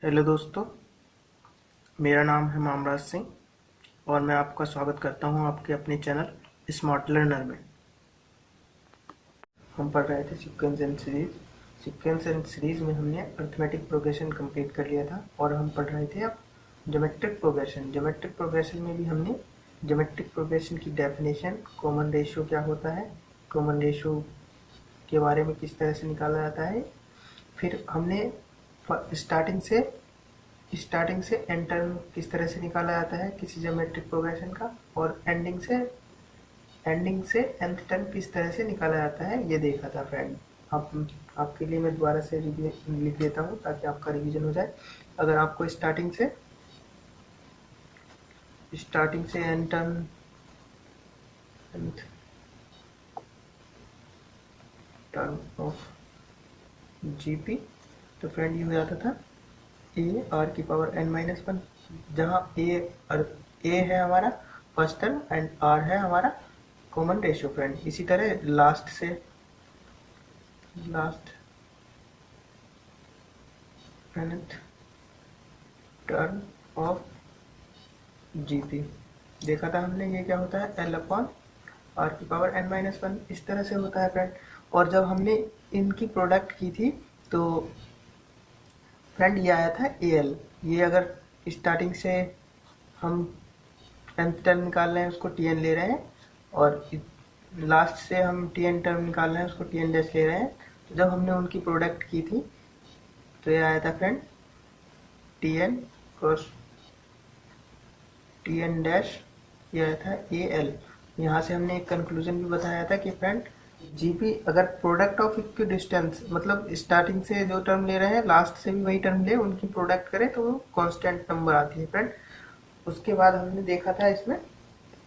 Hello दोस्तों, मेरा नाम है मामराज सिंह और मैं आपका स्वागत करता हूं आपके अपने चैनल स्मार्ट लर्नर में। हम पढ़ रहे थे सीक्वेंस एंड सीरीज में हमने अरिथमेटिक प्रोग्रेशन कंप्लीट कर लिया था और हम पढ़ रहे थे अब ज्योमेट्रिक प्रोग्रेशन में भी हमने ज्योमेट्रिक प्रोग्रेशन की डेफिनेशन, कॉमन रेशियो क्या होता है, कॉमन रेशियो के बारे में किस तरह से निकाला जाता है। फिर हमने स्टार्टिंग से एंड टर्म किस तरह से निकाला जाता है किसी ज्योमेट्रिक प्रोग्रेशन का, और एंडिंग से nth टर्म किस तरह से निकाला जाता है ये देखा था फ्रेंड। आपके लिए मैं दोबारा से लिख देता हूँ ताकि आपका रिवीजन हो जाए। अगर आपको स्टार्टिंग से एंड टर्म ऑफ जीपी, तो फ्रेंड ये हो जाता था ए आर की पावर एन माइनस वन, जहाँ ए है हमारा फर्स्ट टर्म एंड आर है हमारा कॉमन रेशियो फ्रेंड। इसी तरह last nth term of GP देखा था हमने, ये क्या होता है एल अपॉन आर की पावर एन माइनस वन, इस तरह से होता है फ्रेंड। और जब हमने इनकी प्रोडक्ट की थी तो फ्रेंड ये आया था ए एल। ये अगर स्टार्टिंग से हम nth टर्म निकाल रहे हैं उसको टी एन ले रहे हैं, और लास्ट से हम टी एन टर्म निकाल रहे हैं उसको टी एन डैश ले रहे हैं। तो जब हमने उनकी प्रोडक्ट की थी तो ये आया था friend T n cross T n dash, ये आया था ए एल। यहाँ से हमने एक कंक्लूजन भी बताया था कि फ्रेंड जीपी अगर प्रोडक्ट ऑफ इक्वी डिस्टेंस, मतलब स्टार्टिंग से जो टर्म ले रहे हैं लास्ट से भी वही टर्म ले, उनकी प्रोडक्ट करें तो वो कांस्टेंट नंबर आती है फ्रेंड। उसके बाद हमने देखा था इसमें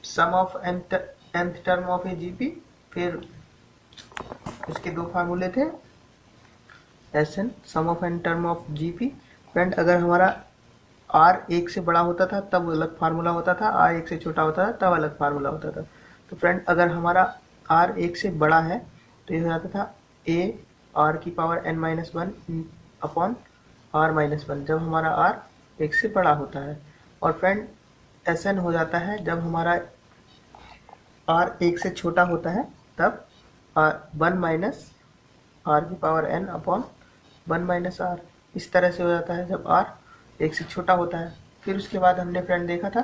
sum of nth term of a GP, फिर इसके दो फार्मूले थे S N sum of n term of GP. Friend अगर हमारा आर एक से बड़ा होता था तब अलग फार्मूला होता था, आर एक से छोटा होता था तब अलग फार्मूला होता था। तो फ्रेंड अगर हमारा आर एक से बड़ा है तो ये हो जाता था ए आर की power n minus one upon r minus one, जब हमारा आर एक से बड़ा होता है। और फ्रेंड एस एन हो जाता है जब हमारा आर एक से छोटा होता है, तब वन माइनस आर की power n upon one minus r, इस तरह से हो जाता है जब आर एक से छोटा होता है। फिर उसके बाद हमने फ्रेंड देखा था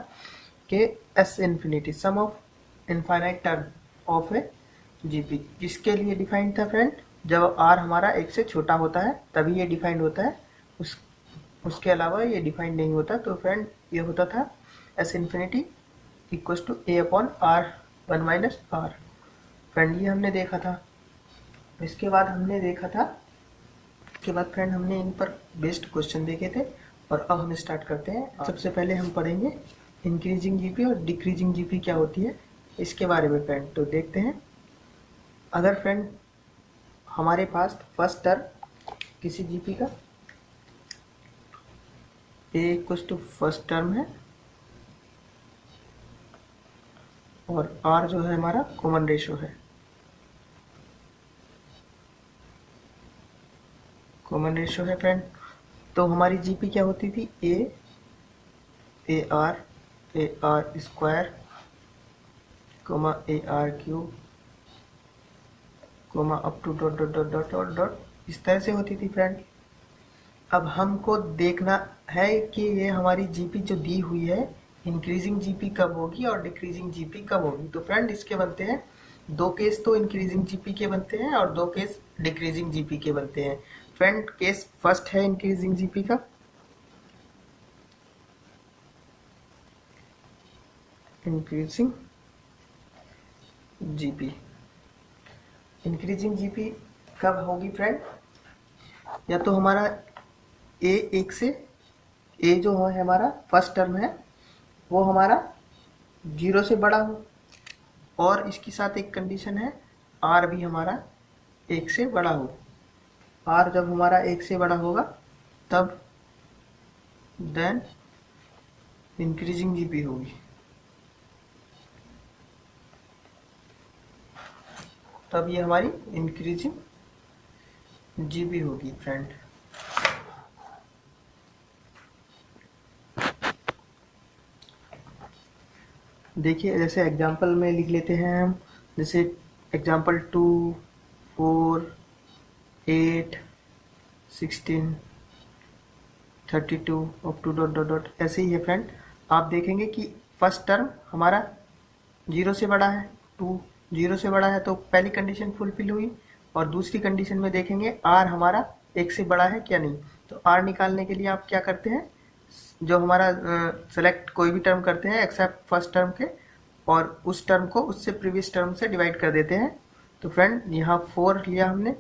कि S infinity sum of infinite term of a GP, किसके लिए डिफाइंड था फ्रेंड, जब आर हमारा एक से छोटा होता है तभी ये डिफाइंड होता है, उसके अलावा ये डिफाइंड नहीं होता। तो फ्रेंड ये होता था S infinity equals to a upon r one minus r. Friend ये हमने देखा था। इसके बाद फ्रेंड हमने इन पर बेस्ड क्वेश्चन देखे थे, और अब हम स्टार्ट करते हैं। सबसे पहले हम पढ़ेंगे इंक्रीजिंग जीपी और डिक्रीजिंग जीपी क्या होती है इसके बारे में फ्रेंड। तो देखते हैं, अगर फ्रेंड हमारे पास फर्स्ट टर्म किसी जीपी का ए इक्वल्स टू फर्स्ट टर्म है और आर जो है हमारा कॉमन रेशियो है, फ्रेंड, तो हमारी जीपी क्या होती थी a r square comma a r cube comma up to dot dot dot dot dot dot, इस तरह से होती थी फ्रेंड। अब हमको देखना है कि ये हमारी जीपी जो दी हुई है इंक्रीजिंग जीपी कब होगी और डिक्रीजिंग जीपी कब होगी। तो फ्रेंड इसके बनते हैं दो केस, तो इंक्रीजिंग जीपी के बनते हैं और दो केस डिक्रीजिंग जीपी के बनते हैं। फ्रेंड केस फर्स्ट है इंक्रीजिंग जीपी का, इंक्रीजिंग जीपी कब होगी फ्रेंड, या तो हमारा ए एक से ए जो है हमारा फर्स्ट टर्म है वो हमारा 0 से बड़ा हो, और इसके साथ एक कंडीशन है आर भी हमारा 1 से बड़ा हो। आर जब हमारा 1 से बड़ा होगा तब देन इंक्रीजिंग जीपी होगी, तब ये हमारी इंक्रीजिंग जीपी होगी फ्रेंड। देखिए जैसे एग्जांपल में लिख लेते हैं हम, जैसे example 2, 4, 8, 16, 32 up to dot dot dot ऐसे ही है फ्रेंड। आप देखेंगे कि फर्स्ट टर्म हमारा 0 से बड़ा है, 2 0 से बड़ा है, तो पहली कंडीशन फुलफिल हुई। और दूसरी कंडीशन में देखेंगे r हमारा 1 से बड़ा है क्या नहीं। तो r निकालने के लिए आप क्या करते हैं, जो हमारा सेलेक्ट कोई भी टर्म करते हैं एक्सेप्ट फर्स्ट टर्म के, और उस टर्म को उससे प्रीवियस टर्म से डिवाइड कर देते हैं। तो फ्रेंड यहाँ 4 लिया हमने,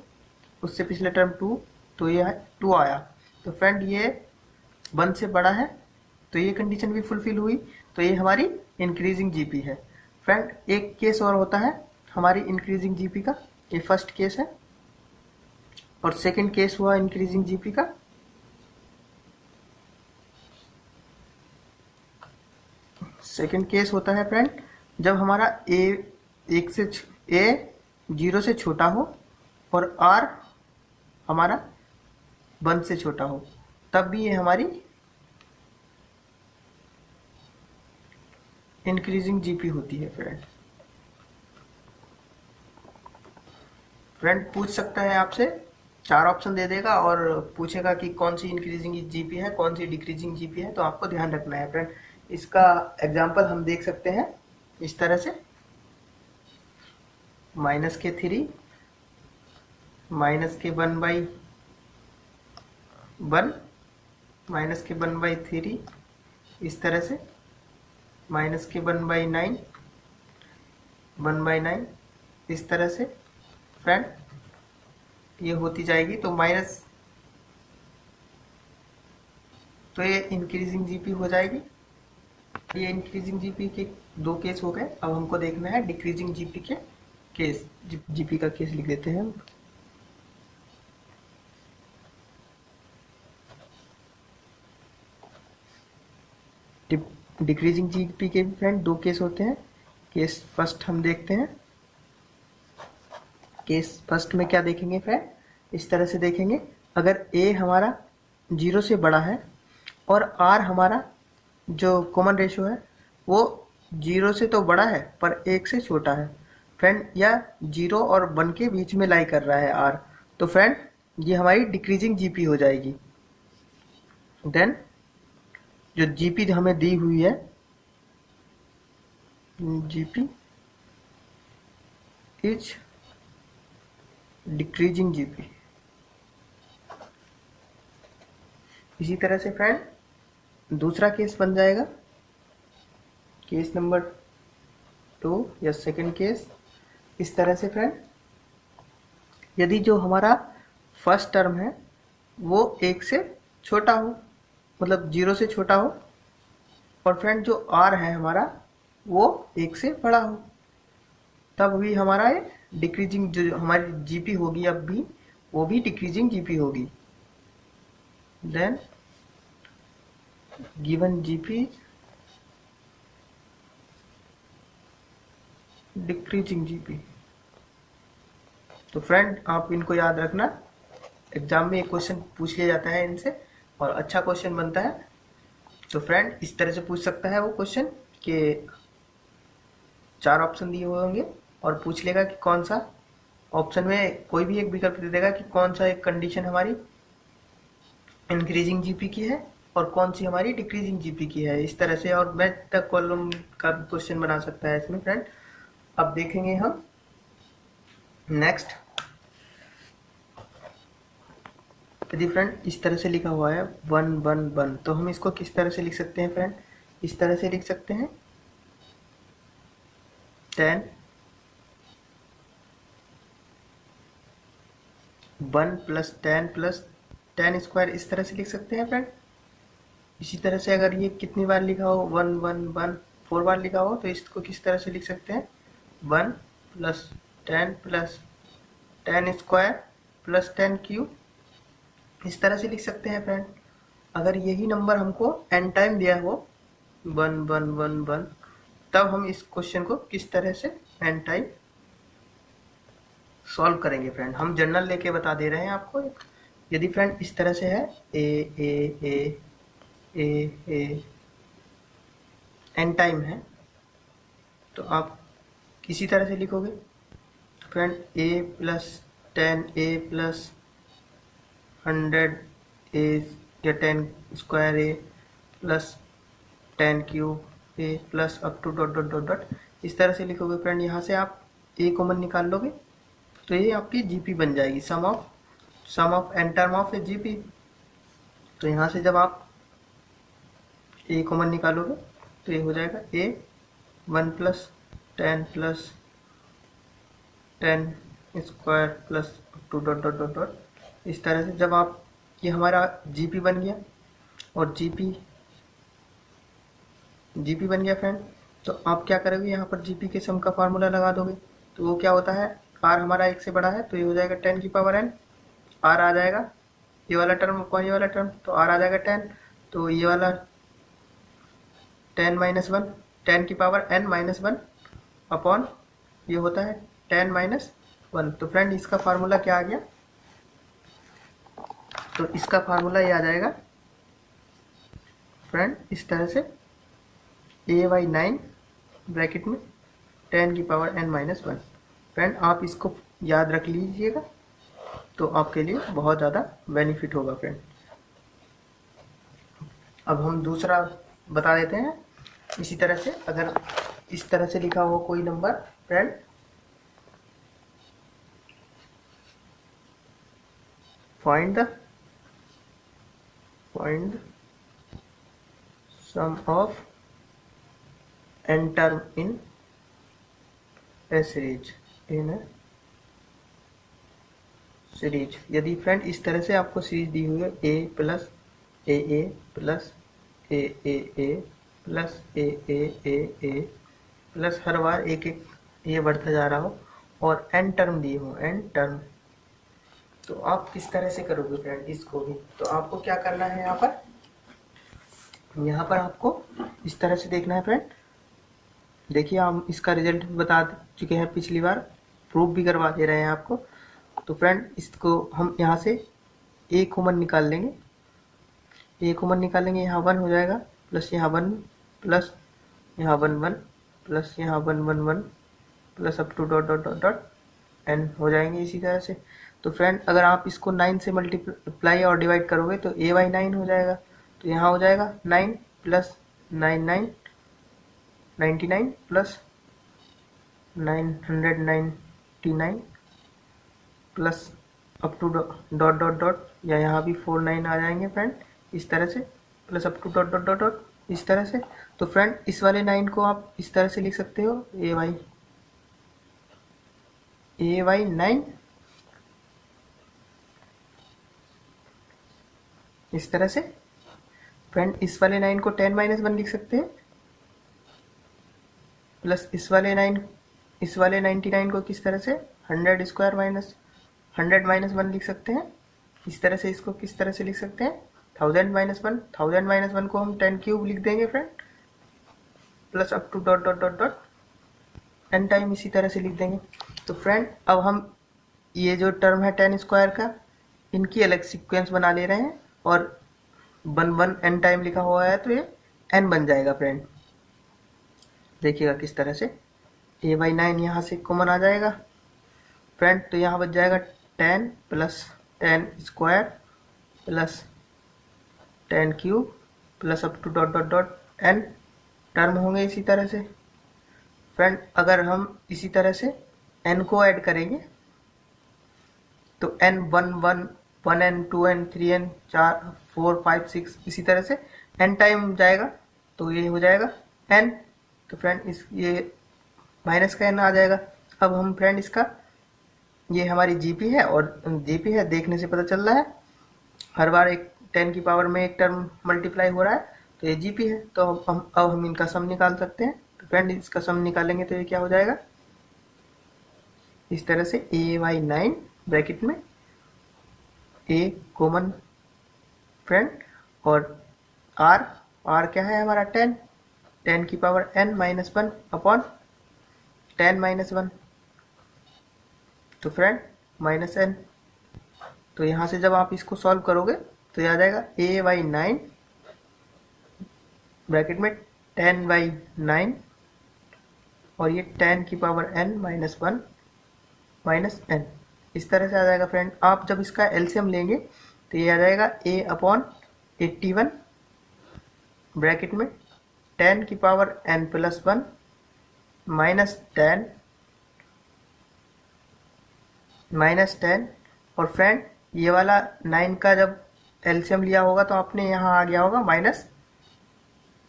उससे पिछले टर्म 2, तो ये 2 आया। तो फ्रेंड ये 1 से बड़ा है, तो ये कंडीशन भी फुलफिल हुई, तो ये हमारी इंक्रीजिंग जीपी है। फ्रेंड एक केस और होता है हमारी इंक्रीजिंग जीपी का, ये फर्स्ट केस है, और सेकंड केस हुआ इंक्रीजिंग जीपी का। सेकंड केस होता है फ्रेंड जब हमारा ए 0 से छोटा हो और आर हमारा 1 से छोटा हो, तब भी ये हमारी इंक्रीजिंग जीपी होती है फ्रेंड। पूछ सकता है आपसे, 4 ऑप्शन दे देगा और पूछेगा कि कौन सी इंक्रीजिंग जीपी है, कौन सी डिक्रीजिंग जीपी है, तो आपको ध्यान रखना है फ्रेंड। इसका एग्जांपल हम देख सकते हैं इस तरह से, -3 -1/1 -1/3, इस तरह से -1/9 1/9, इस तरह से फ्रेंड ये होती जाएगी। तो तो ये इंक्रीजिंग जीपी हो जाएगी। ये इंक्रीजिंग जीपी के 2 केस हो गए। अब हमको देखना है डिक्रीजिंग जीपी के केस। जीपी का केस लिख देते हैं हम। डिक्रीजिंग जीपी के भी फ्रेंड 2 केस होते हैं। केस फर्स्ट हम देखते हैं। केस फर्स्ट में क्या देखेंगे फ्रेंड, इस तरह से देखेंगे, अगर a हमारा 0 से बड़ा है और r हमारा जो कॉमन रेशियो है वो 0 से तो बड़ा है पर 1 से छोटा है फ्रेंड, या 0 और 1 के बीच में लाई कर रहा है r, तो फ्रेंड ये हमारी डिक्रीजिंग जीपी हो जाएगी। देन जो जीपी हमें दी हुई है, जीपी इज डिक्रीजिंग जीपी। इसी तरह से फ्रेंड दूसरा केस बन जाएगा, केस नंबर 2 या सेकंड केस। इस तरह से फ्रेंड यदि जो हमारा फर्स्ट टर्म है वो 1 से छोटा हो, मतलब 0 से छोटा हो, और फ्रेंड जो r है हमारा वो 1 से बड़ा हो, तब भी हमारा ये डिक्रीजिंग जो हमारी जीपी होगी अब भी वो भी डिक्रीजिंग जीपी होगी। Then given GP decreasing GP. तो फ्रेंड आप इनको याद रखना, एग्जाम में एक क्वेश्चन पूछ लिया जाता है इनसे और अच्छा क्वेश्चन बनता है। तो फ्रेंड इस तरह से पूछ सकता है वो क्वेश्चन कि 4 ऑप्शन दिए हुए होंगे और पूछ लेगा कि कौन सा ऑप्शन में कोई भी एक विकल्प दे देगा कि कौन सा एक कंडीशन हमारी इंक्रीजिंग जीपी की है और कौन सी हमारी डिक्रीजिंग जीपी की है, इस तरह से। और मैथ तक कॉलम का भी क्वेश्चन बना सकता है इसमें फ्रेंड। अब देखेंगे हम नेक्स्ट। यदि फ्रेंड इस तरह से लिखा हुआ है 1 1 1, तो हम इसको किस तरह से लिख सकते हैं फ्रेंड, इस तरह से लिख सकते हैं 10 1 + 10 + 10 स्क्वायर, इस तरह से लिख सकते हैं फ्रेंड। इसी तरह से अगर ये कितनी बार लिखा हो 1 1 1 4 बार लिखा हो तो इसको किस तरह से लिख सकते हैं 1 + 10 + 10 स्क्वायर + 10 क्यूब, इस तरह से लिख सकते हैं फ्रेंड। अगर यही नंबर हमको n टाइम दिया हो 1 1 1 1, तब हम इस क्वेश्चन को किस तरह से n टाइम सॉल्व करेंगे फ्रेंड, हम जनरल लेके बता दे रहे हैं आपको। यदि फ्रेंड इस तरह से है a n टाइम है, तो आप किसी तरह से लिखोगे friend, a plus 10 a plus 100 a या 10 square a plus 10 cube a plus up to dot dot dot dot, इस तरह से लिखोगे फ्रेंड। यहाँ से आप ए कॉमन निकाल लोगे तो ये आपकी जीपी बन जाएगी, sum of n term of a GP. तो यहाँ से जब आप ए कॉमन निकालोगे तो ये हो जाएगा ए 1 plus 10 square plus two dot dot dot dot. इस तरह से जब आप, ये हमारा जीपी बन गया, और जीपी बन गया फ्रेंड, तो आप क्या करोगे, यहाँ पर जीपी के सम का फार्मूला लगा दोगे। तो वो क्या होता है, आर हमारा 1 से बड़ा है तो ये हो जाएगा 10 की पावर n, आर आ जाएगा ये वाला टर्म अपॉन ये वाला टर्म, तो आर आ जाएगा 10, तो ये वाला 10 माइनस 1, 10 की पावर n माइनस 1 अपॉन ये होता है 10 माइनस 1। तो फ्रेंड इसका फार्मूला क्या आ गया, तो इसका फार्मूला ये आ जाएगा फ्रेंड इस तरह से, ए बाई 9 ब्रैकेट में 10 की पावर n माइनस 1। फ्रेंड आप इसको याद रख लीजिएगा तो आपके लिए बहुत ज़्यादा बेनिफिट होगा फ्रेंड। अब हम दूसरा बता देते हैं। इसी तरह से अगर इस तरह से लिखा हो कोई number friend, find the sum of n term in a series. यदि फ्रेंड इस तरह से आपको सीरीज दी हुई है, a plus a plus a plus a plus हर बार एक एक ये बढ़ता जा रहा हो और n टर्म दिए हो, n टर्म, तो आप किस तरह से करोगे फ्रेंड इसको भी। तो आपको क्या करना है, यहाँ पर आपको इस तरह से देखना है फ्रेंड। देखिए हम इसका रिजल्ट भी बता चुके हैं पिछली बार, प्रूफ भी करवा दे रहे हैं आपको। तो फ्रेंड इसको हम यहाँ से ए कॉमन निकाल लेंगे, यहाँ 1 हो जाएगा, प्लस यहाँ 1 प्लस यहाँ 1 1 प्लस यहाँ 1 1 1 plus up to dot dot dot dot n हो जाएंगे इसी तरह से। तो फ्रेंड अगर आप इसको 9 से मल्टीप्लाई और डिवाइड करोगे तो a बाई 9 हो जाएगा। तो यहाँ हो जाएगा 9 plus 99 plus 999 plus up to dot dot dot, या यहाँ भी 49 आ जाएंगे फ्रेंड इस तरह से, plus up to dot dot dot dot इस तरह से। तो फ्रेंड इस वाले 9 को आप इस तरह से लिख सकते हो, ए वाई 9 इस तरह से। फ्रेंड इस वाले 9 को 10 माइनस 1 लिख सकते हैं, प्लस इस वाले 99 को किस तरह से 100 स्क्वायर माइनस 100 माइनस 1 लिख सकते हैं इस तरह से। इसको किस तरह से लिख सकते हैं, 1000 माइनस 1 को हम 10 क्यूब लिख देंगे friend, plus up to dot dot dot dot n time इसी तरह से लिख देंगे। तो फ्रेंड अब हम ये जो टर्म है 10 स्क्वायर का, इनकी अलग सीक्वेंस बना ले रहे हैं, और 1 1 n टाइम लिखा हुआ है तो ये n बन जाएगा फ्रेंड। देखिएगा किस तरह से, a बाई 9 यहाँ से कॉमन आ जाएगा फ्रेंड, तो यहाँ बच जाएगा 10 plus 10 square plus 10 cube plus up to dot dot dot n term होंगे इसी तरह से। फ्रेंड अगर हम इसी तरह से n को ऐड करेंगे तो n 1n 2n 3n 4 5 6 इसी तरह से n टाइम जाएगा, तो ये हो जाएगा n। तो फ्रेंड ये माइनस का n आ जाएगा। अब हम फ्रेंड इसका, ये हमारी जीपी है, और जीपी है देखने से पता चल रहा है हर बार एक 10 की पावर में एक टर्म मल्टीप्लाई हो रहा है, तो ये जीपी है। तो अब हम इनका सम निकाल सकते हैं। तो फ्रेंड इसका सम निकालेंगे तो ये क्या हो जाएगा, इस तरह से a बाई 9 ब्रैकेट में a कॉमन फ्रेंड, और r क्या है हमारा 10 की power n minus 1 upon 10 minus 1, तो फ्रेंड माइनस n। तो यहाँ से जब आप इसको सॉल्व करोगे तो आ जाएगा a बाई 9 ब्रैकेट में 10 बाई 9 और ये 10 की power n minus 1 minus n, इस तरह से आ जाएगा फ्रेंड। आप जब इसका एलसीएम लेंगे तो ये आ जाएगा a अपॉन 81 ब्रैकेट में 10 की पावर n प्लस 1 माइनस 10। और फ्रेंड ये वाला 9 का जब एलसीएम लिया होगा तो आपने यहाँ आ गया होगा माइनस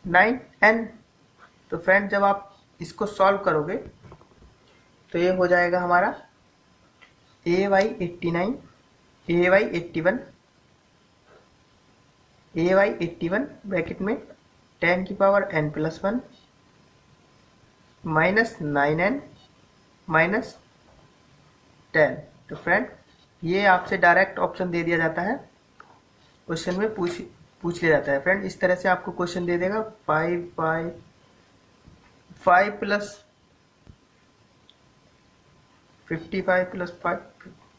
9n। तो फ्रेंड जब आप इसको सॉल्व करोगे तो ये हो जाएगा हमारा ay81 ब्रैकेट में 10 की power n plus 1 minus 9n minus 10। तो फ्रेंड ये आपसे डायरेक्ट ऑप्शन दे दिया जाता है, क्वेश्चन में पूछ लिया जाता है फ्रेंड। इस तरह से आपको क्वेश्चन दे देगा 5 plus 55 plus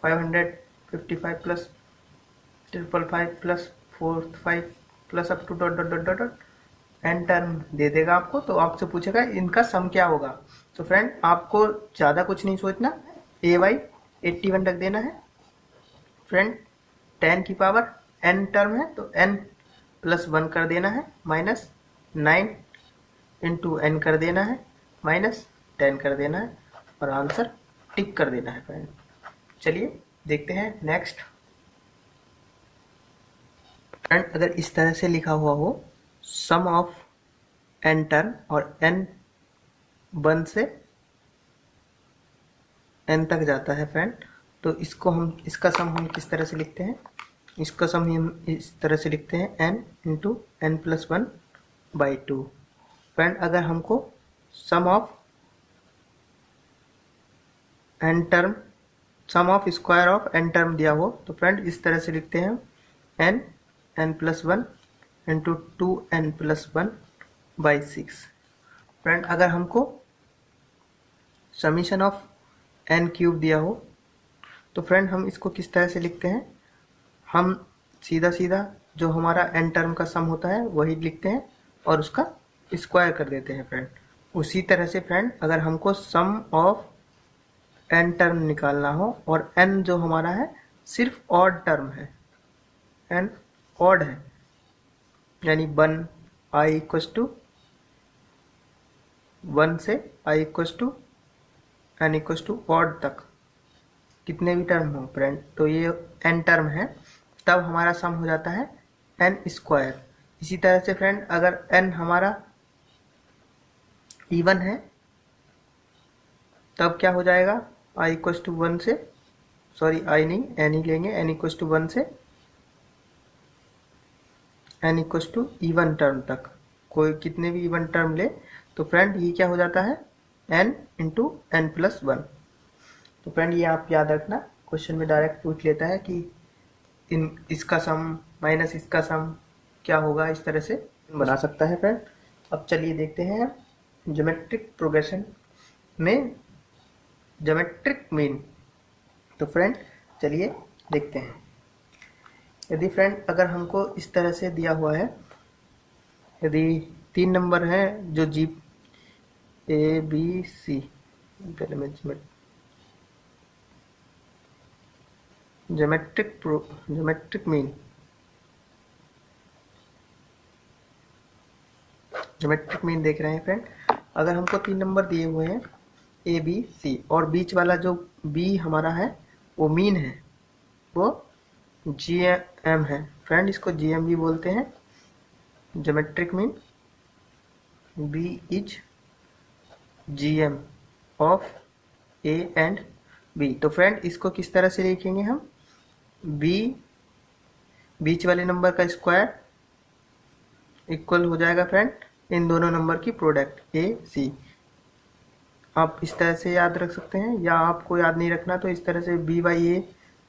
555 plus 555 plus 45 plus up to dot dot dot dot n term दे देगा आपको। तो आपसे पूछेगा इनका सम क्या होगा। तो फ्रेंड आपको ज़्यादा कुछ नहीं सोचना, ay81 रख देना है फ्रेंड। 10 की पावर n टर्म है तो n प्लस 1 कर देना है, माइनस 9 इंटू n कर देना है, माइनस 10 कर देना है और आंसर टिक कर देना है फ्रेंड। चलिए देखते हैं नेक्स्ट। फ्रेंड अगर इस तरह से लिखा हुआ हो सम ऑफ n टर्म और n 1 से n तक जाता है फ्रेंड, तो इसका सम हम किस तरह से लिखते हैं। इसका सम हम इस तरह से लिखते हैं n into n plus 1 by 2। Friend अगर हमको sum of n term, sum of square of n term दिया हो तो फ्रेंड इस तरह से लिखते हैं n plus 1 into 2n plus 1 by 6। Friend अगर हमको समीशन ऑफ n क्यूब दिया हो तो फ्रेंड हम इसको किस तरह से लिखते हैं। हम सीधा सीधा जो हमारा n टर्म का सम होता है वही लिखते हैं और उसका स्क्वायर कर देते हैं फ्रेंड। उसी तरह से फ्रेंड अगर हमको सम ऑफ n टर्म निकालना हो और n जो हमारा है सिर्फ ऑड टर्म है, n ऑड है, यानी 1 i इक्वस टू 1 से i equals to n equals to odd तक कितने भी टर्म हो फ्रेंड, तो ये n टर्म है, तब हमारा सम हो जाता है n स्क्वायर। इसी तरह से फ्रेंड अगर n हमारा इवन है तब क्या हो जाएगा, i इक्वस टू 1 से, सॉरी i नहीं n ही लेंगे, n इक्वस टू 1 से n equals to even term तक, कोई कितने भी इवन टर्म ले तो फ्रेंड ये क्या हो जाता है n इंटू n प्लस 1। तो फ्रेंड ये आप याद रखना, क्वेश्चन में डायरेक्ट पूछ लेता है कि इसका सम माइनस इसका सम क्या होगा, इस तरह से बना सकता है फ्रेंड। अब चलिए देखते हैं ज्योमेट्रिक प्रोग्रेशन में ज्योमेट्रिक मीन। तो फ्रेंड चलिए देखते हैं। यदि फ्रेंड अगर हमको इस तरह से दिया हुआ है, यदि 3 नंबर है जो जी ए बी सी, पहले मैं ज्योमेट्रिक मीन देख रहे हैं फ्रेंड। अगर हमको 3 नंबर दिए हुए हैं ए बी सी और बीच वाला जो बी हमारा है वो मीन है, वो जी एम है फ्रेंड, इसको जी एम भी बोलते हैं, geometric mean b is G M of a and b. तो फ्रेंड इसको किस तरह से लिखेंगे हम, बी बीच वाले नंबर का स्क्वायर इक्वल हो जाएगा फ्रेंड इन दोनों नंबर की प्रोडक्ट ए सी। आप इस तरह से याद रख सकते हैं, या आपको याद नहीं रखना तो इस तरह से b by a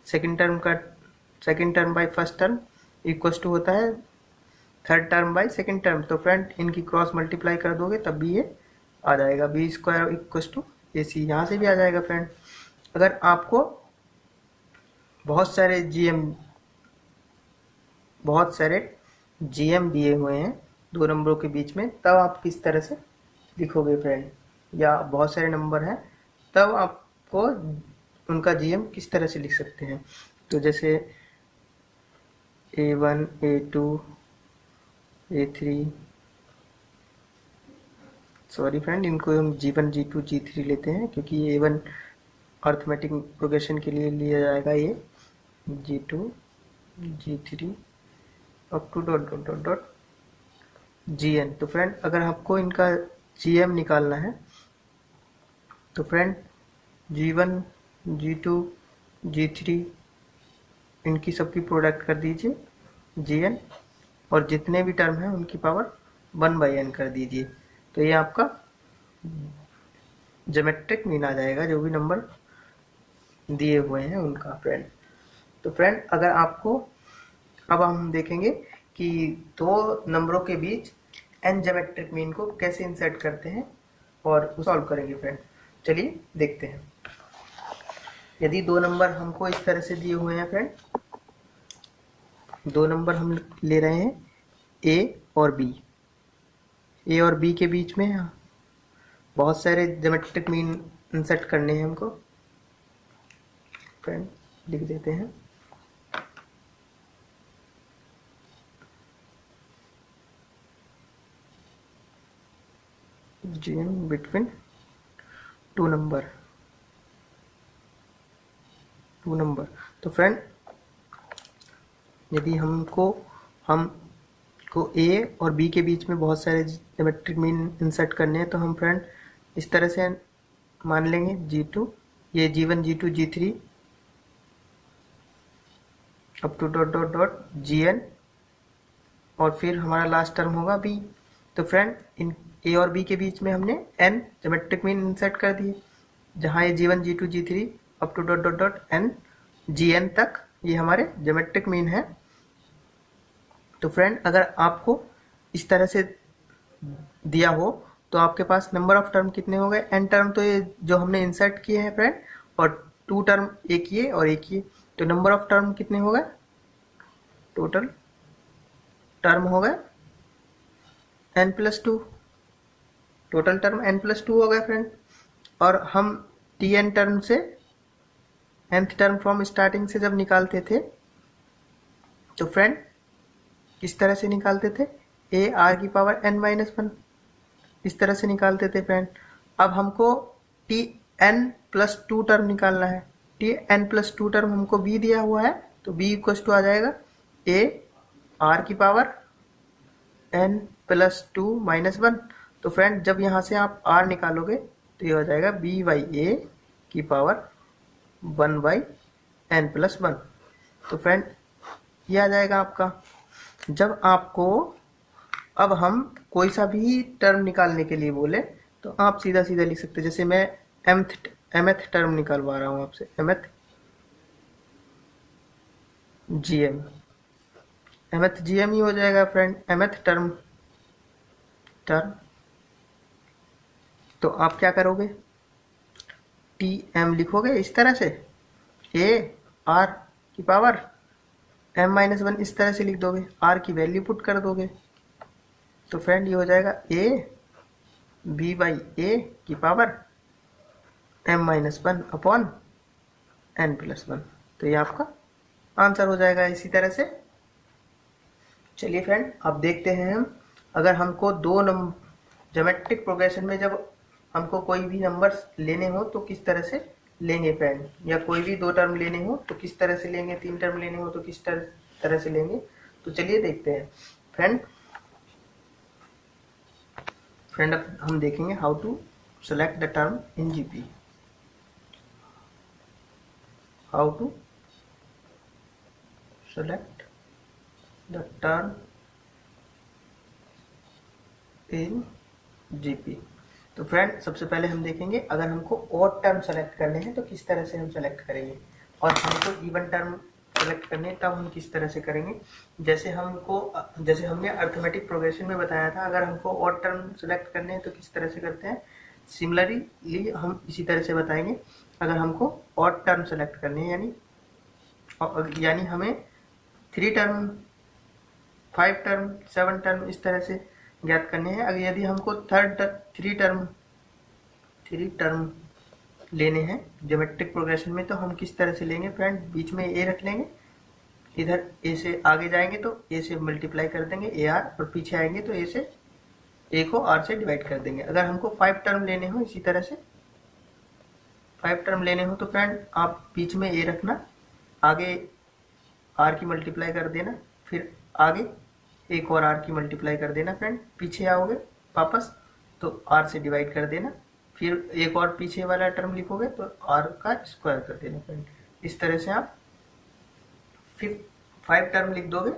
second term by first term equals to होता है third term by second term. तो फ्रेंड इनकी क्रॉस मल्टीप्लाई कर दोगे तब भी ये आ जाएगा, b square equals to a c, यहाँ से भी आ जाएगा फ्रेंड। अगर आपको बहुत सारे जीएम दिए हुए हैं 2 नंबरों के बीच में, तब आप किस तरह से लिखोगे फ्रेंड, या बहुत सारे नंबर हैं, तब आपको उनका जीएम किस तरह से लिख सकते हैं। तो जैसे A1 A2 A3, sorry friend, इनको हम G1 G2 G3 लेते हैं क्योंकि A1 अर्थमेटिक प्रोग्रेशन के लिए लिया जाएगा, ये G2 G3 up to dot dot dot dot Gn। तो फ्रेंड अगर आपको इनका GM निकालना है तो फ्रेंड G1 G2 G3 इनकी सबकी प्रोडक्ट कर दीजिए Gn, और जितने भी टर्म हैं उनकी पावर 1/n कर दीजिए। तो ये आपका ज्योमेट्रिक मीन आ जाएगा जो भी नंबर दिए हुए हैं उनका फ्रेंड। तो फ्रेंड अगर आपको, अब हम देखेंगे कि दो नंबरों के बीच n ज्योमेट्रिक मीन को कैसे इंसर्ट करते हैं और सॉल्व करेंगे फ्रेंड। चलिए देखते हैं। यदि दो नंबर हमको इस तरह से दिए हुए हैं फ्रेंड, दो नंबर हम ले रहे हैं A और B, A और B के बीच में बहुत सारे ज्योमेट्रिक मीन इंसर्ट करने हैं हमको फ्रेंड। लिख देते हैं GM बिटवीन टू नंबर। तो फ्रेंड यदि हमको A और B के बीच में बहुत सारे ज्योमेट्रिक मीन इंसर्ट करने हैं तो हम फ्रेंड इस तरह से मान लेंगे G2, ये G1 G2 G3 up to dot dot dot Gn, और फिर हमारा लास्ट टर्म होगा B। तो फ्रेंड इन A और B के बीच में हमने n ज्योमेट्रिक मीन इंसर्ट कर दिए, जहाँ ये G1 G2 G3 up to dot dot dot n Gn तक ये हमारे ज्योमेट्रिक मीन है। तो फ्रेंड अगर आपको इस तरह से दिया हो तो आपके पास नंबर ऑफ टर्म कितने हो गए, n टर्म तो ये जो हमने इंसर्ट किए हैं फ्रेंड, और 2 टर्म एक ये और एक ये, तो नंबर ऑफ टर्म कितने हो गए, टोटल टर्म हो गए n+2, टोटल टर्म n+2 हो गए फ्रेंड। और हम Tn टर्म से nth टर्म फ्रॉम स्टार्टिंग से जब निकालते थे तो फ्रेंड किस तरह से निकालते थे, ar⁻n-1 इस तरह से निकालते थे फ्रेंड। अब हमको Tn+2 टर्म निकालना है। Tn+2 टर्म हमको b दिया हुआ है, तो b इक्वल टू आ जाएगा ar⁻n+2-1। तो फ्रेंड जब यहाँ से आप r निकालोगे तो ये हो जाएगा b/a⁻1/n+1। तो फ्रेंड ये आ जाएगा आपका। जब आपको अब हम कोई सा भी टर्म निकालने के लिए बोले तो आप सीधा सीधा लिख सकते हैं। जैसे मैं mth टर्म निकालवा रहा हूँ आपसे, mth GM ही हो जाएगा फ्रेंड, mth टर्म। तो आप क्या करोगे, Tm लिखोगे इस तरह से, ar⁻m-1 इस तरह से लिख दोगे, r की वैल्यू पुट कर दोगे। तो फ्रेंड ये हो जाएगा ab/m-1/n+1। तो ये आपका आंसर हो जाएगा इसी तरह से। चलिए फ्रेंड अब देखते हैं हम, अगर हमको दो ज्योमेट्रिक प्रोग्रेशन में जब हमको कोई भी नंबर्स लेने हो तो किस तरह से लेंगे फ्रेंड, या कोई भी 2 टर्म लेने हो तो किस तरह से लेंगे, 3 टर्म लेने हो तो किस तरह से लेंगे। तो चलिए देखते हैं फ्रेंड अब हम देखेंगे how to select the term in GP, how to select the term in GP। तो फ्रेंड सबसे पहले हम देखेंगे अगर हमको ऑड टर्म सेलेक्ट करने हैं तो किस तरह से हम सेलेक्ट करेंगे, और हमको इवन टर्म सेलेक्ट करने तब हम किस तरह से करेंगे। जैसे हमने अर्थमेटिक प्रोग्रेशन में बताया था, अगर हमको ऑड टर्म सेलेक्ट करने हैं तो किस तरह से करते हैं, सिमिलरली हम इसी तरह से बताएंगे। अगर हमको ऑड टर्म सेलेक्ट करने हैं यानी हमें 3 टर्म 5 टर्म 7 टर्म इस तरह से ज्ञात करने हैं। अगर यदि हमको 3 टर्म 3 टर्म लेने हैं ज्योमेट्रिक प्रोग्रेशन में, तो हम किस तरह से लेंगे फ्रेंड, बीच में ए रख लेंगे, इधर ए से आगे जाएंगे तो ए से मल्टीप्लाई कर देंगे ए आर, और पीछे आएंगे तो ए से ए को आर से डिवाइड कर देंगे। अगर हमको 5 टर्म लेने हो, इसी तरह से 5 टर्म लेने हो तो फ्रेंड आप बीच में ए रखना, आगे आर की मल्टीप्लाई कर देना, फिर आगे एक और आर की मल्टीप्लाई कर देना फ्रेंड, पीछे आओगे वापस तो आर से डिवाइड कर देना, फिर एक और पीछे वाला टर्म लिखोगे तो आर का स्क्वायर कर देना फ्रेंड। इस तरह से आप 5 टर्म लिख दोगे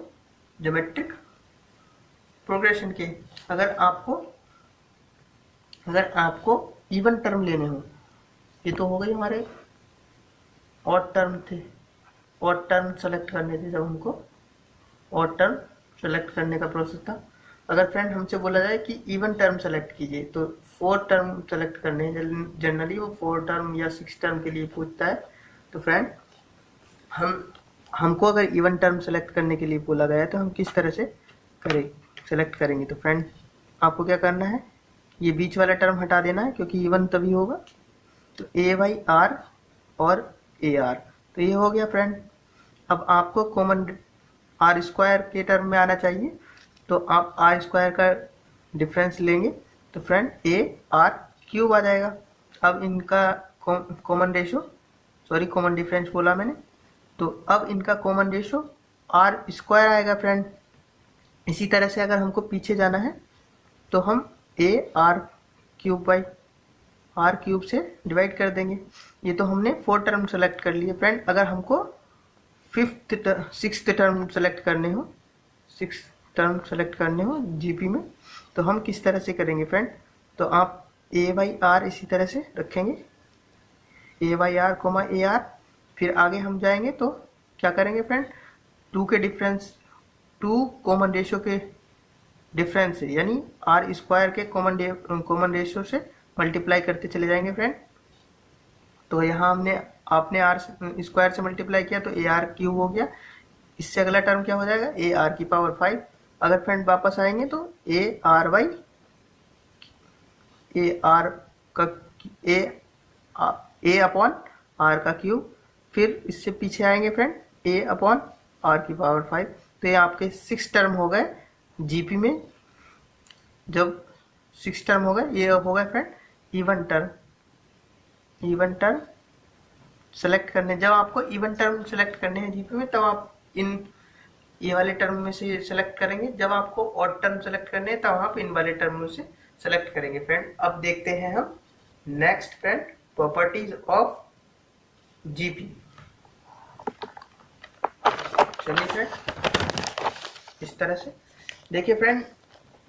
ज्योमेट्रिक प्रोग्रेशन के। अगर आपको इवन टर्म लेने हो, ये तो हो गई हमारे ऑड टर्म थे, ऑड टर्म सेलेक्ट करने थे, जब हमको ऑड टर्म सेलेक्ट करने का प्रोसेस था। अगर फ्रेंड हमसे बोला जाए कि इवन टर्म सेलेक्ट कीजिए तो 4 टर्म सेलेक्ट करने हैं, जनरली वो 4 टर्म या 6 टर्म के लिए पूछता है। तो फ्रेंड हमको अगर इवन टर्म सेलेक्ट करने के लिए बोला गया है तो हम किस तरह से सेलेक्ट करेंगे। तो फ्रेंड आपको क्या करना है, ये बीच वाला टर्म हटा देना है क्योंकि इवन तभी होगा, तो ए बाई आर और ए आर, तो ये हो गया फ्रेंड। अब आपको कॉमन आर स्क्वायर के टर्म में आना चाहिए, तो आप आर स्क्वायर का डिफरेंस लेंगे तो फ्रेंड ए आर क्यूब आ जाएगा। अब इनका कॉमन डिफरेंस बोला मैंने, तो अब इनका कॉमन रेशो आर स्क्वायर आएगा फ्रेंड। इसी तरह से अगर हमको पीछे जाना है तो हम a r cube by r cube से डिवाइड कर देंगे। ये तो हमने 4 टर्म सेलेक्ट कर लिए फ्रेंड। अगर हमको 6th टर्म सेलेक्ट करने हो जीपी में, तो हम किस तरह से करेंगे फ्रेंड, तो आप ए बाई आर इसी तरह से रखेंगे, a by r comma a r, फिर आगे हम जाएंगे तो क्या करेंगे फ्रेंड, 2 कॉमन रेशो के डिफरेंस से, यानी आर स्क्वायर के कॉमन रेशो से मल्टीप्लाई करते चले जाएंगे फ्रेंड। तो यहाँ आपने आर स्क्वायर से मल्टीप्लाई किया तो ए आर क्यूब हो गया। इससे अगला टर्म क्या हो जाएगा, ए आर की पावर 5। अगर फ्रेंड वापस आएंगे तो a r by a upon r का क्यूब, फिर इससे पीछे आएंगे फ्रेंड ए अपॉन आर की पावर 5। तो ये आपके 6 टर्म हो गए जीपी में। जब 6 टर्म हो गए, ये हो गए फ्रेंड इवन टर्म सेलेक्ट करने। जब आपको इवन टर्म सेलेक्ट करने हैं जीपी में, तब आप ये वाले टर्म में से सेलेक्ट करेंगे। जब आपको ऑड टर्म सेलेक्ट करने हैं, तब आप इन वाले टर्म में से सेलेक्ट करेंगे फ्रेंड। अब देखते हैं हम next friend, properties of GP. चलिए फ्रेंड, इस तरह से देखिए फ्रेंड,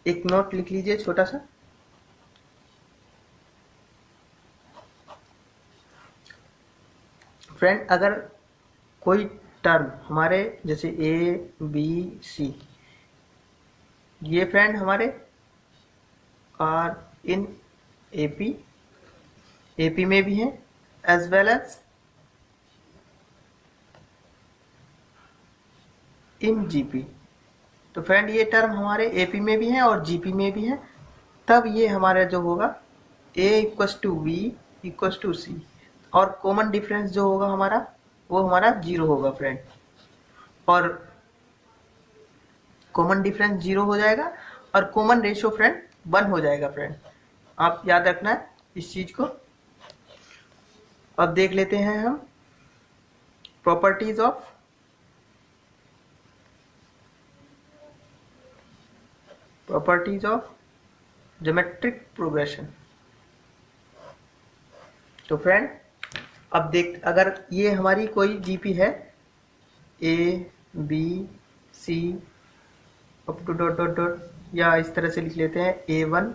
एक नोट लिख लीजिए छोटा सा। फ्रेंड अगर कोई टर्म हमारे जैसे ए बी सी, ये फ्रेंड हमारे आर इन एपी में भी हैं as well as in GP. तो फ्रेंड ये टर्म हमारे एपी में भी हैं और जीपी में भी हैं, तब ये हमारा जो होगा a equals to b equals to c, और कॉमन डिफरेंस जो होगा हमारा वो हमारा 0 होगा फ्रेंड, और कॉमन डिफरेंस 0 हो जाएगा और कॉमन रेशियो फ्रेंड 1 हो जाएगा फ्रेंड। आप याद रखना है इस चीज को। अब देख लेते हैं हम प्रॉपर्टीज ऑफ ज्योमेट्रिक प्रोग्रेशन। तो फ्रेंड अब अगर ये हमारी कोई जीपी है a b c up to dot dot dot, या इस तरह से लिख लेते हैं A1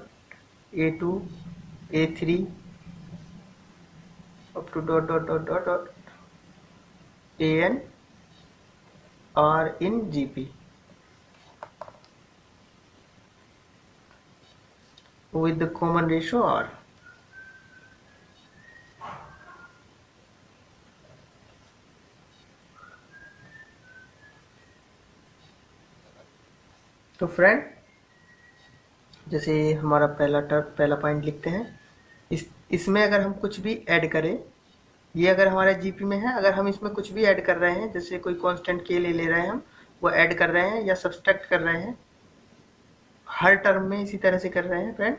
A2 A3 up to dot dot dot dot dot AN are in GP with the common ratio R। तो फ्रेंड जैसे हमारा पहला पॉइंट लिखते हैं, इसमें अगर हम कुछ भी ऐड करें, ये अगर हमारा जीपी में है, अगर हम इसमें कुछ भी ऐड कर रहे हैं, जैसे कोई कांस्टेंट के ले रहे हैं हम, वो ऐड कर रहे हैं या सब्सट्रैक्ट कर रहे हैं, हर टर्म में इसी तरह से कर रहे हैं फ्रेंड।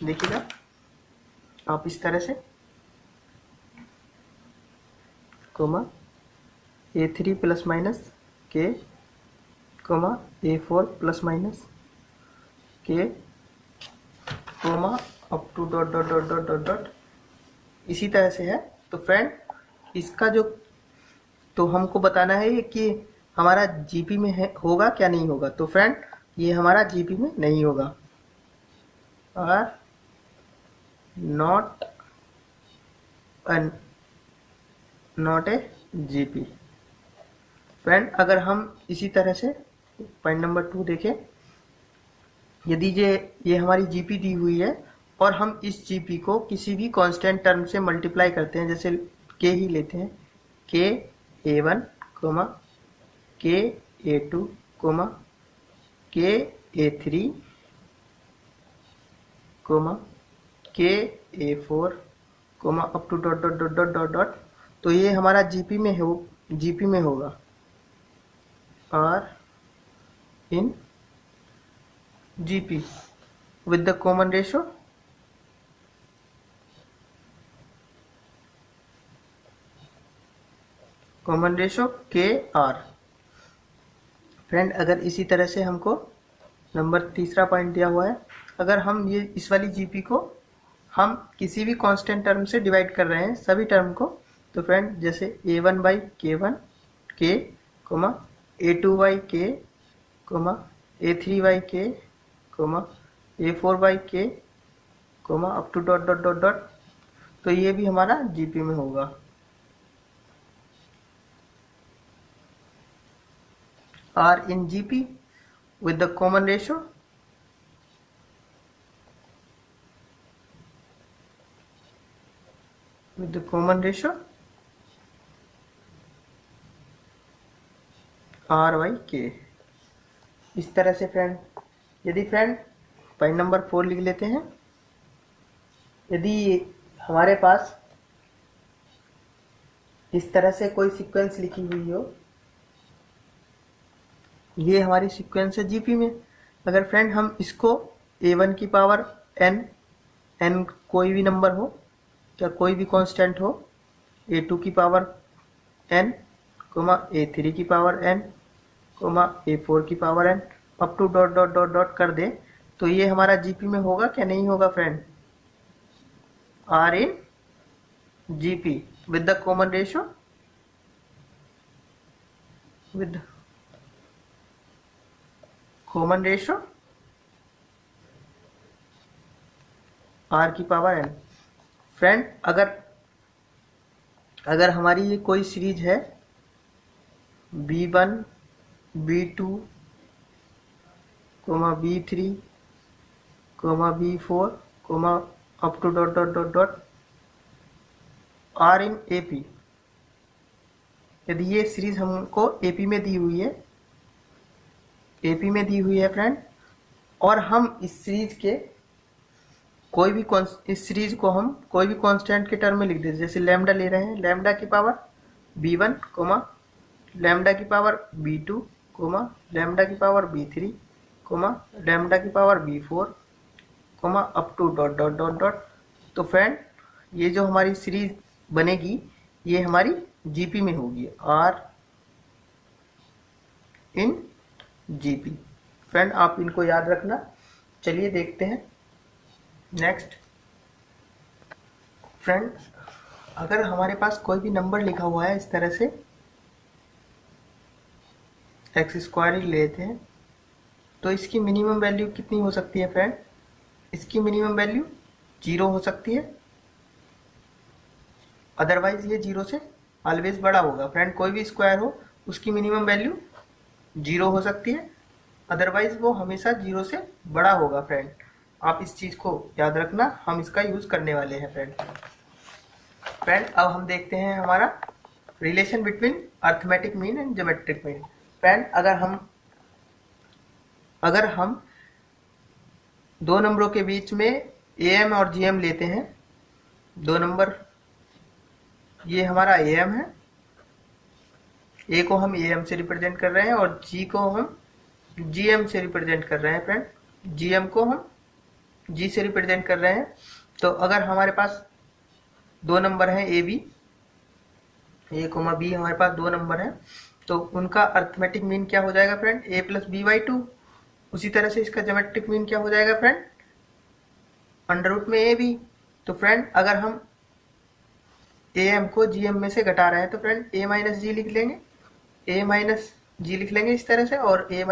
देखिएगा आप इस तरह से comma A3 plus minus k comma A4 plus minus k comma up to dot dot dot dot dot dot, इसी तरह से है। तो फ्रेंड इसका जो, तो हमको बताना है कि हमारा जीपी में है होगा क्या नहीं होगा। तो फ्रेंड ये हमारा जीपी में नहीं होगा, और नॉट ए जीपी। फ्रेंड अगर हम इसी तरह से पॉइंट नंबर 2 देखें, यदि ये हमारी जीपी दी हुई है और हम इस जीपी को किसी भी कांस्टेंट टर्म से मल्टीप्लाई करते हैं, जैसे के ही लेते हैं, के A1 कोमा के A2 कोमा के A3 comma k A4 comma up to dot dot dot dot dot dot, तो ये हमारा जीपी में होगा, और in GP with the common ratio k r. Friend अगर इसी तरह से हमको नंबर तीसरा पॉइंट दिया हुआ है, अगर हम ये इस वाली जीपी को हम किसी भी कांस्टेंट टर्म से डिवाइड कर रहे हैं सभी टर्म को, तो फ्रेंड जैसे A1 by K1 k comma A2 by k comma A3 by k comma A4 by k comma up to dot dot dot dot, तो ये भी हमारा जीपी में होगा। और in GP with the common ratio R/K। इस तरह से फ्रेंड, यदि फ्रेंड पॉइंट नंबर 4 लिख लेते हैं, यदि हमारे पास इस तरह से कोई सीक्वेंस लिखी हुई हो, ये हमारी सीक्वेंस है जीपी में, अगर फ्रेंड हम इसको A1 की पावर n कोई भी नंबर हो या कोई भी कांस्टेंट हो, A2 की पावर n कोमा A3 की पावर n कोमा A4 की power n up to dot dot dot dot कर दे, तो ये हमारा जीपी में होगा क्या नहीं होगा friend. Are in GP with the common ratio R की पावर n। फ्रेंड अगर हमारी ये कोई सीरीज है B1 B2 B3 B4 up to dot dot dot dot are in AP, यदि ये सीरीज हमको AP में दी हुई है फ्रेंड, और हम इस सीरीज को हम कोई भी कांस्टेंट के टर्म में लिख देते, जैसे लैम्डा ले रहे हैं, लैम्डा की पावर B1 कोमा लैम्डा की पावर B2 कोमा लैम्डा की पावर B3 कोमा लैम्डा की power B4 comma up to dot dot dot dot. तो फ्रेंड ये जो हमारी सीरीज बनेगी ये हमारी जीपी में होगी, आर इन जीपी। फ्रेंड आप इनको याद रखना। चलिए देखते हैं नेक्स्ट। फ्रेंड अगर हमारे पास कोई भी नंबर लिखा हुआ है इस तरह से, x² ही लेते हैं, तो इसकी मिनिमम वैल्यू कितनी हो सकती है फ्रेंड। इसकी मिनिमम वैल्यू 0 हो सकती है, अदरवाइज ये 0 से ऑलवेज बड़ा होगा। फ्रेंड कोई भी स्क्वायर हो उसकी मिनिमम वैल्यू 0 हो सकती है, अदरवाइज वो हमेशा 0 से बड़ा होगा। फ्रेंड आप इस चीज़ को याद रखना, हम इसका यूज़ करने वाले हैं फ्रेंड अब हम देखते हैं हमारा relation between arithmetic mean and geometric mean. Friend अगर हम दो नंबरों के बीच में AM और GM लेते हैं, 2 नंबर ये हमारा AM है, A को हम AM से रिप्रेजेंट कर रहे हैं और G को हम GM से रिप्रेजेंट कर रहे हैं फ्रेंड, GM को हम G से रिप्रेजेंट कर रहे हैं। तो अगर हमारे पास 2 नंबर हैं A B हमारे पास 2 नंबर हैं, तो उनका अर्थमेटिक मीन क्या हो जाएगा friend, A plus B by 2। उसी तरह से इसका ज्योमेट्रिक मीन क्या हो जाएगा फ्रेंड, अंडर रूट में AB। तो फ्रेंड अगर हम AM को GM में से घटा रहे हैं तो फ्रेंड A माइनस जी लिख लेंगे, A माइनस जी लिख लेंगे इस तरह से, और A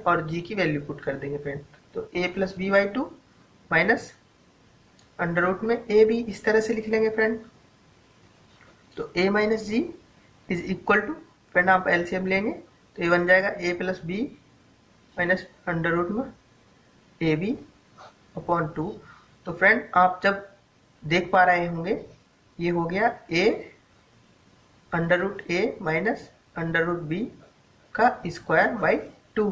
और G की वैल्यू पुट कर देंगे फ्रेंड। तो A plus B by 2 minus under root में AB इस तरह से लिख लेंगे फ्रेंड। तो A minus G is equal to, friend आप एलसीएम लेंगे तो ये बन जाएगा A plus B minus under root में AB अपॉन 2। तो फ्रेंड आप जब देख पा रहे होंगे ये हो गया A under root A minus under root B का स्क्वायर बाई 2।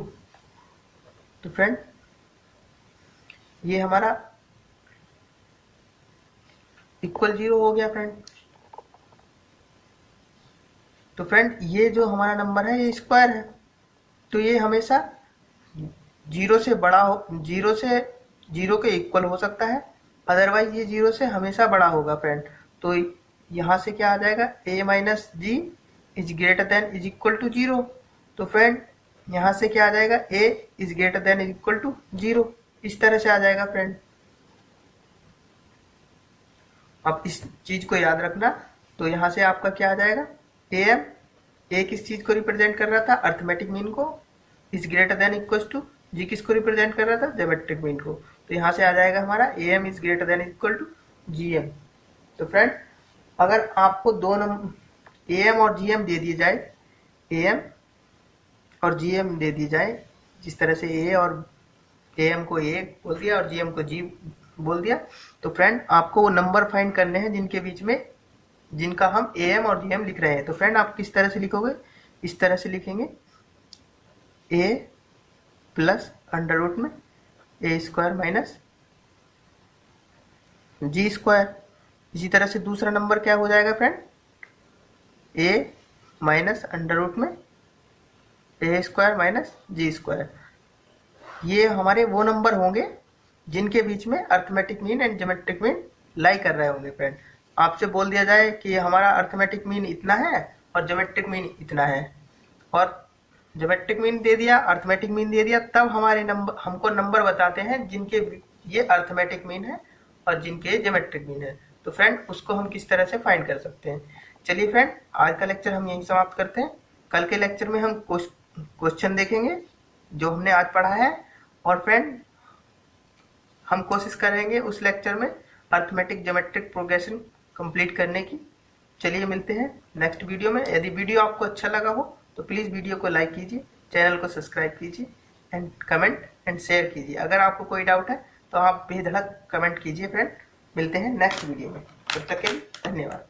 तो फ्रेंड ये हमारा इक्वल 0 हो गया फ्रेंड। तो फ्रेंड ये जो हमारा नंबर है ये स्क्वायर है, तो ये हमेशा 0 से बड़ा हो, 0 के इक्वल हो सकता है, अदरवाइज ये 0 से हमेशा बड़ा होगा फ्रेंड। तो यहाँ से क्या आ जाएगा, A minus G is greater than is equal to 0। तो फ्रेंड यहाँ से क्या आ जाएगा, A is greater than is equal to 0, इस तरह से आ जाएगा फ्रेंड। अब इस चीज को याद रखना, तो यहाँ से आपका क्या आ जाएगा, AM A किस चीज को रिप्रेजेंट कर रहा था, अर्थमेटिक मीन को, is greater than equal to G किसको रिप्रेजेंट कर रहा था, ज्योमेट्रिक मीन को। तो यहाँ से आ जाएगा हमारा AM is greater than equal to GM। तो फ्रेंड अगर आपको 2 नंबर AM और GM दे दिए जाए, AM और GM दे दी जाए, जिस तरह से A और AM को A बोल दिया और GM को G बोल दिया, तो फ्रेंड आपको वो नंबर फाइंड करने हैं जिनके बीच में, जिनका हम AM और GM लिख रहे हैं। तो फ्रेंड आप किस तरह से लिखोगे, इस तरह से लिखेंगे, A प्लस अंडर रूट में A square minus G square. इसी तरह से दूसरा नंबर क्या हो जाएगा friend, A minus under root में A square minus G square. ये हमारे वो नंबर होंगे जिनके बीच में arithmetic mean and geometric mean lie कर रहे होंगे फ्रेंड। आपसे बोल दिया जाए कि हमारा अर्थमेटिक मीन इतना है और ज्योमेट्रिक मीन इतना है, और ज्योमेट्रिक मीन दे दिया, अर्थमेटिक मीन दे दिया, तब हमारे नंबर हमको नंबर बताते हैं जिनके ये अर्थमेटिक मीन है और जिनके ज्योमेट्रिक मीन है। तो फ्रेंड उसको हम किस तरह से फाइंड कर सकते हैं। चलिए फ्रेंड आज का लेक्चर हम यहीं समाप्त करते हैं। कल के लेक्चर में हम क्वेश्चन देखेंगे जो हमने आज पढ़ा है, और फ्रेंड हम कोशिश करेंगे उस लेक्चर में अर्थमेटिक ज्योमेट्रिक प्रोग्रेशन कंप्लीट करने की। चलिए मिलते हैं नेक्स्ट वीडियो में। यदि वीडियो आपको अच्छा लगा हो तो प्लीज़ वीडियो को लाइक कीजिए, चैनल को सब्सक्राइब कीजिए एंड कमेंट एंड शेयर कीजिए। अगर आपको कोई डाउट है तो आप बेधड़क कमेंट कीजिए फ्रेंड। मिलते हैं नेक्स्ट वीडियो में, तब तक के लिए धन्यवाद।